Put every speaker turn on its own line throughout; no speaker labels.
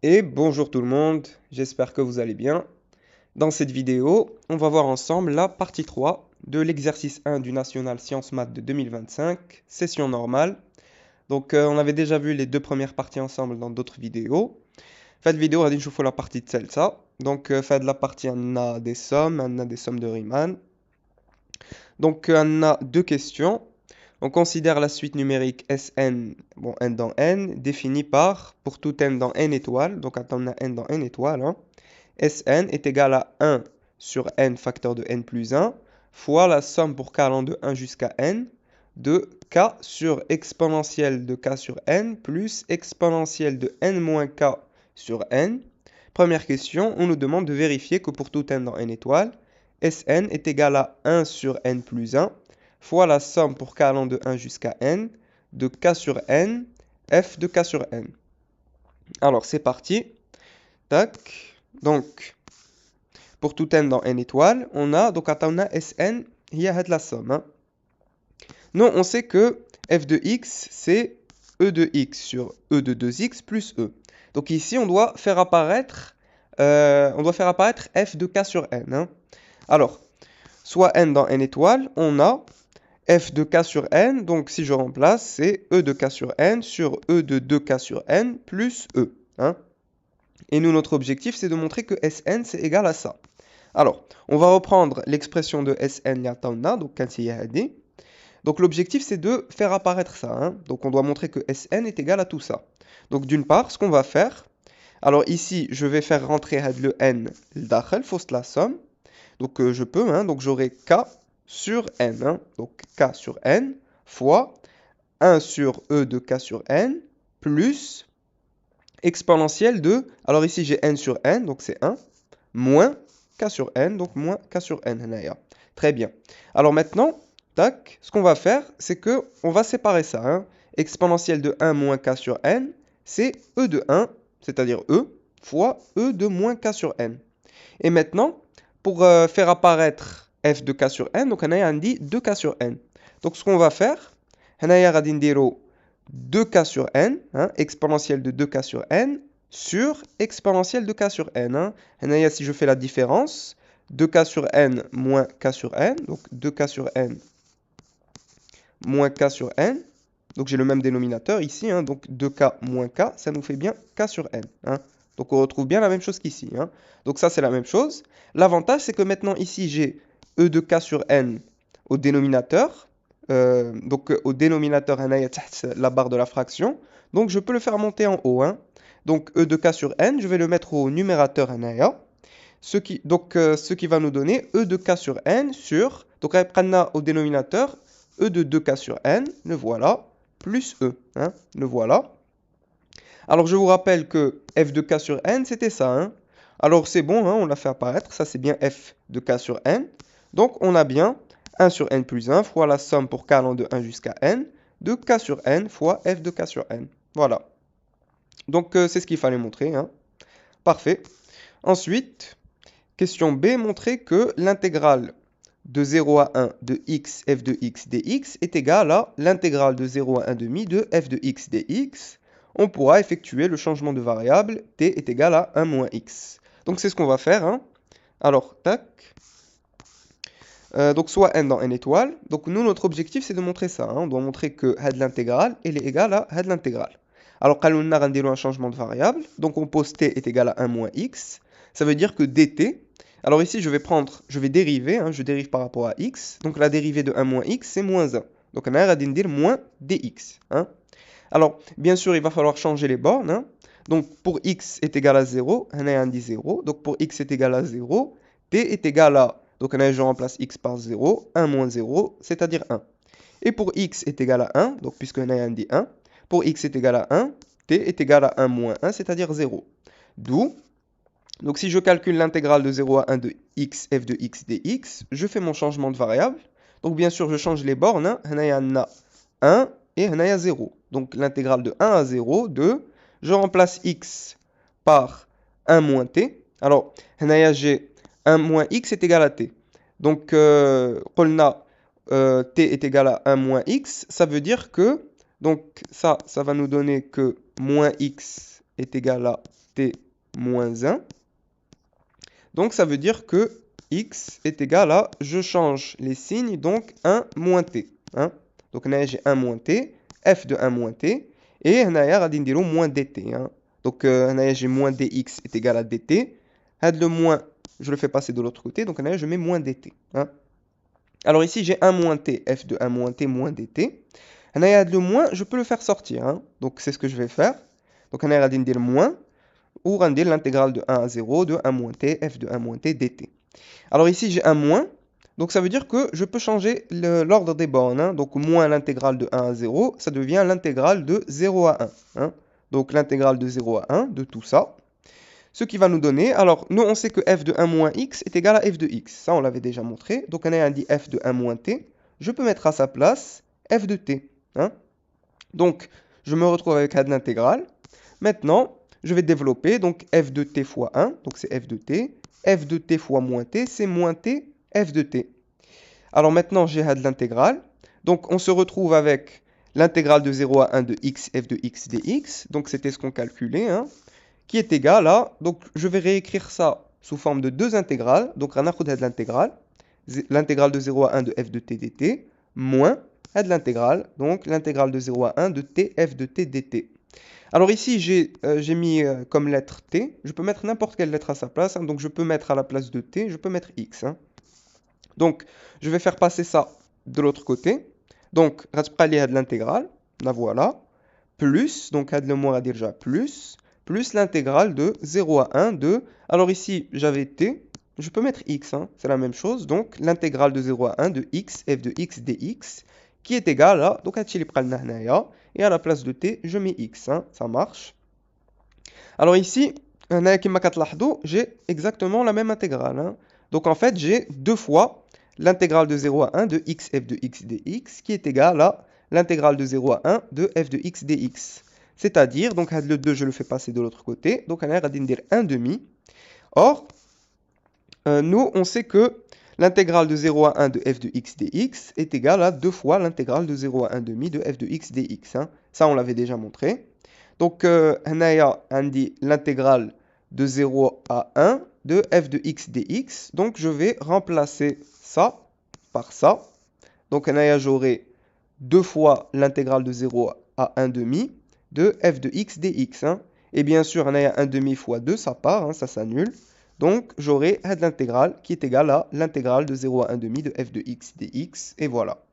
Et bonjour tout le monde, j'espère que vous allez bien. Dans cette vidéo, on va voir ensemble la partie 3 de l'exercice 1 du National Sciences Maths de 2025, session normale. Donc on avait déjà vu les deux premières parties ensemble dans d'autres vidéos. Cette vidéo, غادي نشوفوا la partie de celle-là. Donc fait la partie on a des sommes de Riemann. Donc on a deux questions. On considère la suite numérique Sn, bon, n dans n, définie par, pour tout n dans n étoiles, donc quand on a n dans n étoiles, hein, Sn est égal à 1 sur n facteur de n plus 1, fois la somme pour k allant de 1 jusqu'à n, de k sur exponentielle de k sur n, plus exponentielle de n moins k sur n. Première question, on nous demande de vérifier que pour tout n dans n étoiles, Sn est égal à 1 sur n plus 1, fois la somme pour k allant de 1 jusqu'à n, de k sur n, f de k sur n. Alors, c'est parti. Tac. Donc, pour tout n dans n étoiles, on a, donc, on a Sn, il y a de la somme. Hein. Nous, on sait que f de x, c'est e de x sur e de 2x plus e. Donc ici, on doit faire apparaître f de k sur n. Hein. Alors, soit n dans n étoiles, on a f de k sur n, donc si je remplace, c'est e de k sur n sur e de 2k sur n plus e. Hein. Et nous, notre objectif, c'est de montrer que Sn, c'est égal à ça. Alors, on va reprendre l'expression de Sn, donc quand il y a d. Donc l'objectif, c'est de faire apparaître ça. Hein. Donc on doit montrer que Sn est égal à tout ça. Donc d'une part, ce qu'on va faire, alors ici, je vais faire rentrer le n, le dakhel, fausse la somme. Donc je peux, hein, donc j'aurai k sur n. Hein. Donc k sur n fois 1 sur e de k sur n plus exponentielle de, alors ici j'ai n sur n, donc c'est 1, moins k sur n, donc moins k sur n. Très bien. Alors maintenant, tac, ce qu'on va faire, c'est que on va séparer ça. Hein. Exponentielle de 1 moins k sur n, c'est e de 1, c'est-à-dire e, fois e de moins k sur n. Et maintenant, pour faire apparaître f de k sur n, donc on a dit 2k sur n. Donc ce qu'on va faire, on a dit 2k sur n, hein, exponentielle de 2k sur n, sur exponentielle de k sur n. Hein. Si je fais la différence, 2k sur n moins k sur n, donc 2k sur n moins k sur n, donc j'ai le même dénominateur ici, hein, donc 2k moins k, ça nous fait bien k sur n. Hein. Donc on retrouve bien la même chose qu'ici. Hein. Donc ça c'est la même chose. L'avantage c'est que maintenant ici j'ai e de k sur n au dénominateur. Donc au dénominateur la barre de la fraction. Donc je peux le faire monter en haut. Hein. Donc e de k sur n, je vais le mettre au numérateur ce qui va nous donner e de k sur n sur, donc au dénominateur, e de 2k sur n, le voilà, plus e, hein, le voilà. Alors je vous rappelle que f de k sur n, c'était ça. Hein. Alors c'est bon, hein, on l'a fait apparaître, ça c'est bien f de k sur n. Donc on a bien 1 sur n plus 1 fois la somme pour k allant de 1 jusqu'à n, de k sur n fois f de k sur n. Voilà. Donc c'est ce qu'il fallait montrer. Hein. Parfait. Ensuite, question B, montrer que l'intégrale de 0 à 1 de x f de x dx est égale à l'intégrale de 0 à 1 demi de f de x dx. On pourra effectuer le changement de variable t est égal à 1 moins x. Donc c'est ce qu'on va faire. Hein. Alors, tac. Donc soit n dans n étoiles. Donc nous, notre objectif, c'est de montrer ça. Hein. On doit montrer que had l'intégrale, elle est égale à had l'intégrale. Alors, quand on a un changement de variable, donc on pose t est égal à 1 moins x. Ça veut dire que dt, alors ici, je vais dériver, hein, je dérive par rapport à x. Donc la dérivée de 1 moins x, c'est moins 1. Donc on a dire moins dx. Hein. Alors, bien sûr, il va falloir changer les bornes. Hein. Donc pour x est égal à 0, on a dit 0. Donc pour x est égal à 0, t est égal à, donc je remplace x par 0, 1 moins 0, c'est-à-dire 1. Et pour x est égal à 1, donc puisque on a dit 1, pour x est égal à 1, t est égal à 1 moins 1, c'est-à-dire 0. D'où, donc si je calcule l'intégrale de 0 à 1 de x f de x dx, je fais mon changement de variable. Donc bien sûr, je change les bornes. Hein. On a 1 et on a 0. Donc l'intégrale de 1 à 0, 2. Je remplace x par 1 moins t. Alors, j'ai 1 moins x est égal à t. Donc, t est égal à 1 moins x. Ça veut dire que, donc ça va nous donner que moins x est égal à t moins 1. Donc ça veut dire que x est égal à, je change les signes, donc 1 moins t. Hein? Donc j'ai 1 moins t, f de 1 moins t, et غادي moins dt. Hein? Donc j'ai moins dx est égal à dt. Le moins, je le fais passer de l'autre côté, donc je mets moins dt. Hein? Alors ici j'ai 1 moins t, f de 1 moins t moins dt. Le moins, je peux le faire sortir. Hein? Donc c'est ce que je vais faire. Donc غادي ندير moins, ou rendre l'intégrale de 1 à 0 de 1 moins t, f de 1 moins t dt. Alors ici, j'ai un moins, donc ça veut dire que je peux changer l'ordre des bornes. Hein. Donc moins l'intégrale de 1 à 0, ça devient l'intégrale de 0 à 1. Hein. Donc l'intégrale de 0 à 1 de tout ça. Ce qui va nous donner, alors nous on sait que f de 1 moins x est égal à f de x. Ça on l'avait déjà montré. Donc on a dit f de 1 moins t. Je peux mettre à sa place f de t. Hein. Donc je me retrouve avec l'intégrale. Maintenant, je vais développer donc f de t fois 1, donc c'est f de t. F de t fois moins t, c'est moins t, f de t. Alors maintenant, j'ai l'intégrale. Donc on se retrouve avec l'intégrale de 0 à 1 de x, f de x dx. Donc c'était ce qu'on calculait, hein, qui est égal à... Donc je vais réécrire ça sous forme de deux intégrales. Donc on a l'intégrale. L'intégrale de 0 à 1 de f de t dt, moins de l'intégrale. Donc l'intégrale de 0 à 1 de t, f de t dt. Alors ici, j'ai mis comme lettre t. Je peux mettre n'importe quelle lettre à sa place. Hein. Donc je peux mettre à la place de t, je peux mettre x. Hein. Donc je vais faire passer ça de l'autre côté. Donc, il y a de l'intégrale. La voilà. Plus, donc le mot à dire déjà plus l'intégrale de 0 à 1 de... Alors ici, j'avais t. Je peux mettre x. Hein. C'est la même chose. Donc l'intégrale de 0 à 1 de x, f de x dx, qui est égal à... Donc et à la place de t, je mets x. Hein, ça marche. Alors ici, j'ai exactement la même intégrale. Hein. Donc en fait, j'ai deux fois l'intégrale de 0 à 1 de x f de x dx, qui est égal à l'intégrale de 0 à 1 de f de x dx. C'est-à-dire, donc le 2, je le fais passer de l'autre côté. Donc on va dire 1 demi. Or, nous, on sait que l'intégrale de 0 à 1 de f de x dx est égale à 2 fois l'intégrale de 0 à 1 demi de f de x dx. Hein. Ça, on l'avait déjà montré. Donc, on dit l'intégrale de 0 à 1 de f de x dx. Donc, je vais remplacer ça par ça. Donc, j'aurai 2 fois l'intégrale de 0 à 1 demi de f de x dx. Hein. Et bien sûr, on a 1 demi fois 2, ça part, hein, ça s'annule. Donc, j'aurai l'intégrale qui est égale à l'intégrale de 0 à 1 demi de f de x dx. Et voilà.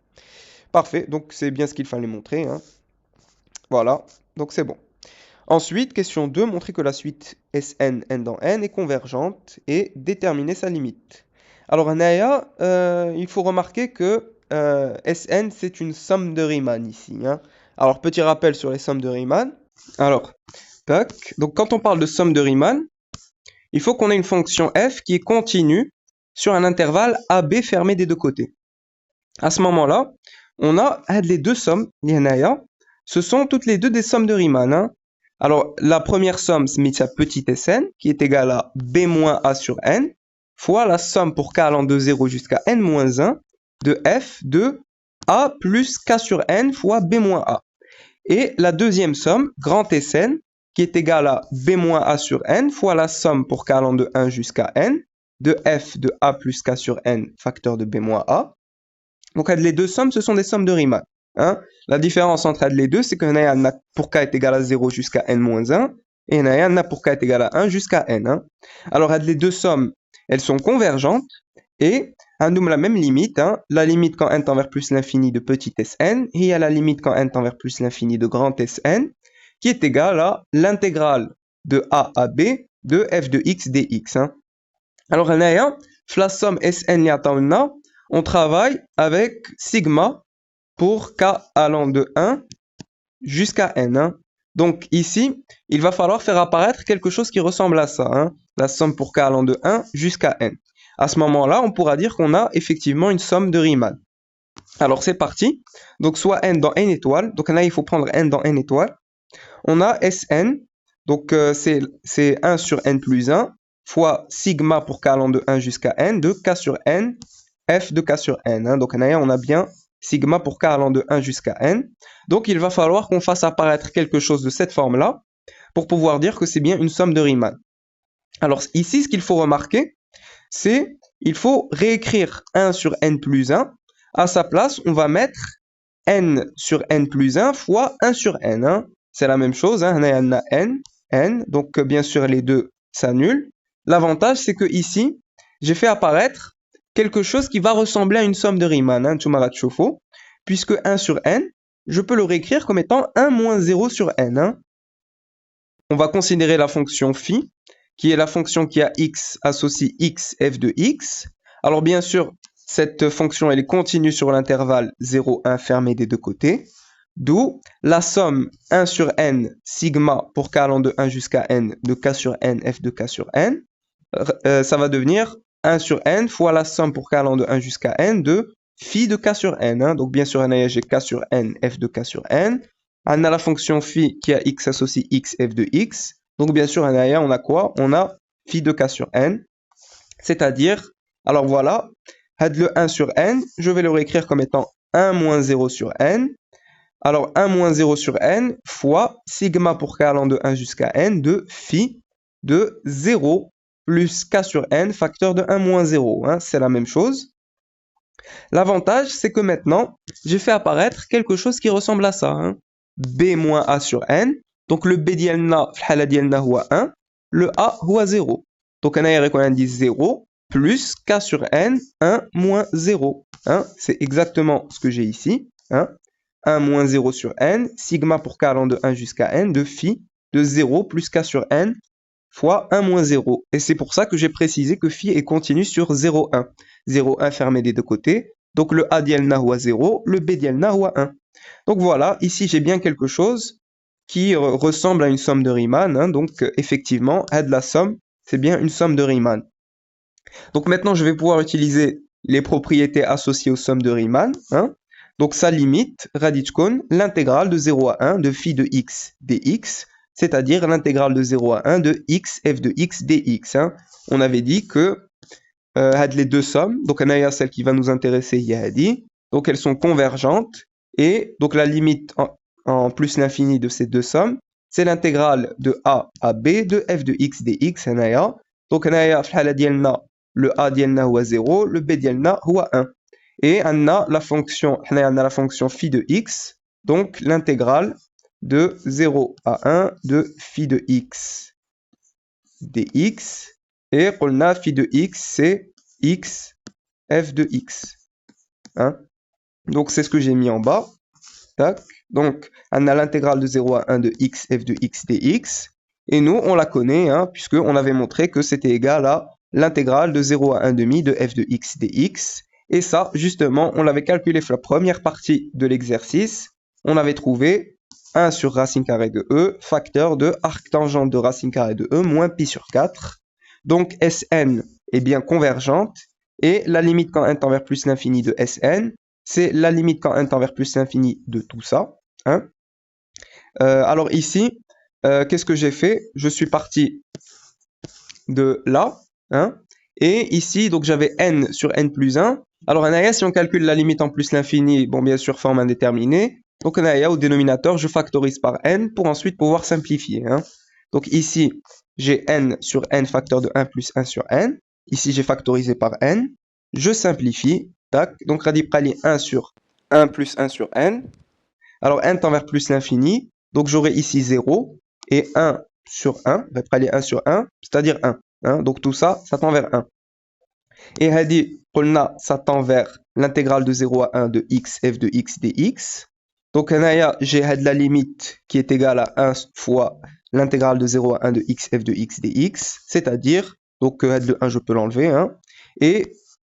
Parfait. Donc, c'est bien ce qu'il fallait montrer. Hein. Voilà. Donc, c'est bon. Ensuite, question 2, montrer que la suite Sn, n dans n est convergente et déterminer sa limite. Alors, Naya, il faut remarquer que Sn, c'est une somme de Riemann ici. Hein. Alors, petit rappel sur les sommes de Riemann. Alors, donc quand on parle de somme de Riemann, il faut qu'on ait une fonction f qui est continue sur un intervalle AB fermé des deux côtés. À ce moment-là, on a les deux sommes, ce sont toutes les deux des sommes de Riemann. Hein. Alors, la première somme, c'est sa petite Sn, qui est égale à b moins a sur n, fois la somme pour k allant de 0 jusqu'à n moins 1 de f de a plus k sur n fois b moins a. Et la deuxième somme, grand Sn, qui est égale à b moins a sur n fois la somme pour k allant de 1 jusqu'à n de f de a plus k sur n facteur de b moins a. Donc, les deux sommes, ce sont des sommes de Riemann. Hein? La différence entre les deux, c'est que pour k est égal à 0 jusqu'à n-1 et pour k est égal à 1 jusqu'à n. Hein? Alors, les deux sommes, elles sont convergentes et on a la même limite. Hein? La limite quand n tend vers plus l'infini de petit Sn et il y a la limite quand n tend vers plus l'infini de grand Sn qui est égale à l'intégrale de a à b de f de x dx. Hein? Alors, la somme Sn liatauna, on travaille avec sigma pour k allant de 1 jusqu'à n. Hein. Donc ici, il va falloir faire apparaître quelque chose qui ressemble à ça. Hein. La somme pour k allant de 1 jusqu'à n. À ce moment-là, on pourra dire qu'on a effectivement une somme de Riemann. Alors c'est parti. Donc soit n dans n étoiles. Donc là, il faut prendre n dans n étoiles. On a Sn. Donc c'est 1 sur n plus 1 fois sigma pour k allant de 1 jusqu'à n de k sur n f de k sur n. Hein. Donc on a bien sigma pour k allant de 1 jusqu'à n. Donc il va falloir qu'on fasse apparaître quelque chose de cette forme-là pour pouvoir dire que c'est bien une somme de Riemann. Alors ici, ce qu'il faut remarquer, c'est il faut réécrire 1 sur n plus 1. À sa place, on va mettre n sur n plus 1 fois 1 sur n. Hein. C'est la même chose, hein. On a n, donc bien sûr les deux s'annulent. L'avantage, c'est que ici, j'ai fait apparaître quelque chose qui va ressembler à une somme de Riemann, hein, puisque 1 sur n, je peux le réécrire comme étant 1 moins 0 sur n. Hein. On va considérer la fonction phi, qui est la fonction qui a x associe x f de x. Alors bien sûr, cette fonction elle est continue sur l'intervalle 0, 1 fermé des deux côtés. D'où la somme 1 sur n sigma pour k allant de 1 jusqu'à n de k sur n f de k sur n. Ça va devenir 1 sur n fois la somme pour k allant de 1 jusqu'à n de phi de k sur n. Hein. Donc bien sûr, j'ai k sur n f de k sur n. On a la fonction phi qui a x associe x f de x. Donc bien sûr, on a quoi? On a phi de k sur n. C'est-à-dire, alors voilà, le 1 sur n, je vais le réécrire comme étant 1 moins 0 sur n. Alors 1 moins 0 sur n fois sigma pour k allant de 1 jusqu'à n de phi de 0 plus k sur n facteur de 1 moins 0. Hein, c'est la même chose. L'avantage, c'est que maintenant, j'ai fait apparaître quelque chose qui ressemble à ça. Hein. b moins a sur n. Donc le b ديالنا في الحالة ديالنا هو 1, le a هو 0. Donc on a dit 0 plus k sur n 1 moins 0. Hein. C'est exactement ce que j'ai ici. Hein. 1 moins 0 sur n, sigma pour k allant de 1 jusqu'à n de phi de 0 plus k sur n fois 1 moins 0. Et c'est pour ça que j'ai précisé que phi est continu sur 0, 1. 0, 1 fermé des deux côtés. Donc le a ديالنا هو 0, le b ديالنا هو 1. Donc voilà, ici j'ai bien quelque chose qui ressemble à une somme de Riemann. Hein, donc effectivement, la somme, c'est bien une somme de Riemann. Donc maintenant, je vais pouvoir utiliser les propriétés associées aux sommes de Riemann. Hein. Donc ça limite, radichkon, l'intégrale de 0 à 1 de phi de x dx, c'est-à-dire l'intégrale de 0 à 1 de x f de x dx. Hein. On avait dit que les deux sommes, donc on a celle qui va nous intéresser, donc elles sont convergentes, et donc la limite en plus l'infini de ces deux sommes, c'est l'intégrale de a à b de f de x dx. Donc on a le a ديالنا هو 0, le b ديالنا هو 1. Et on a la fonction phi de x, donc l'intégrale de 0 à 1 de phi de x dx. Et on a phi de x, c'est x f de x. Hein? Donc c'est ce que j'ai mis en bas. Tac. Donc on a l'intégrale de 0 à 1 de x f de x dx. Et nous, on la connaît, hein, puisqu'on avait montré que c'était égal à l'intégrale de 0 à 1 demi de f de x dx. Et ça, justement, on l'avait calculé sur la première partie de l'exercice. On avait trouvé 1 sur racine carrée de e, facteur de arctangente de racine carrée de e, moins pi sur 4. Donc Sn est bien convergente. Et la limite quand n tend vers plus l'infini de Sn, c'est la limite quand n tend vers plus l'infini de tout ça. Hein. Alors ici, qu'est-ce que j'ai fait? Je suis parti de là. Hein. Et ici, donc j'avais n sur n plus 1. Alors, si on calcule la limite en plus l'infini, bon, bien sûr, forme indéterminée. Donc, au dénominateur, je factorise par n pour ensuite pouvoir simplifier. Hein. Donc, ici, j'ai n sur n facteur de 1 plus 1 sur n. Ici, j'ai factorisé par n. Je simplifie. Tac. Donc, radical 1 sur 1 plus 1 sur n. Alors, n tend vers plus l'infini. Donc, j'aurai ici 0 et 1 sur 1. Radical 1 sur 1, c'est-à-dire 1. Hein. Donc, tout ça, ça tend vers 1. Et ça tend vers l'intégrale de 0 à 1 de x f de x dx. Donc j'ai la limite qui est égale à 1 fois l'intégrale de 0 à 1 de x f de x dx, c'est-à-dire, donc le 1 je peux l'enlever, hein, et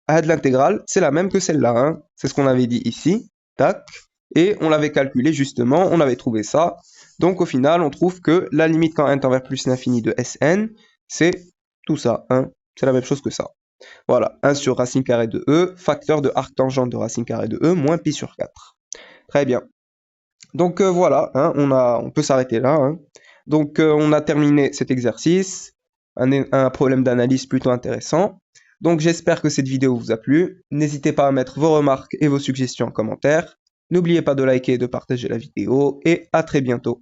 l'intégrale c'est la même que celle-là, hein, c'est ce qu'on avait dit ici, tac, et on l'avait calculé justement, on avait trouvé ça. Donc au final on trouve que la limite quand n tend vers plus l'infini de Sn, c'est tout ça, hein, c'est la même chose que ça. Voilà, 1 sur racine carrée de e, facteur de arctangente de racine carrée de e, moins pi sur 4. Très bien. Donc voilà, hein, on peut s'arrêter là. Hein. Donc on a terminé cet exercice, un problème d'analyse plutôt intéressant. Donc j'espère que cette vidéo vous a plu. N'hésitez pas à mettre vos remarques et vos suggestions en commentaire. N'oubliez pas de liker et de partager la vidéo, et à très bientôt.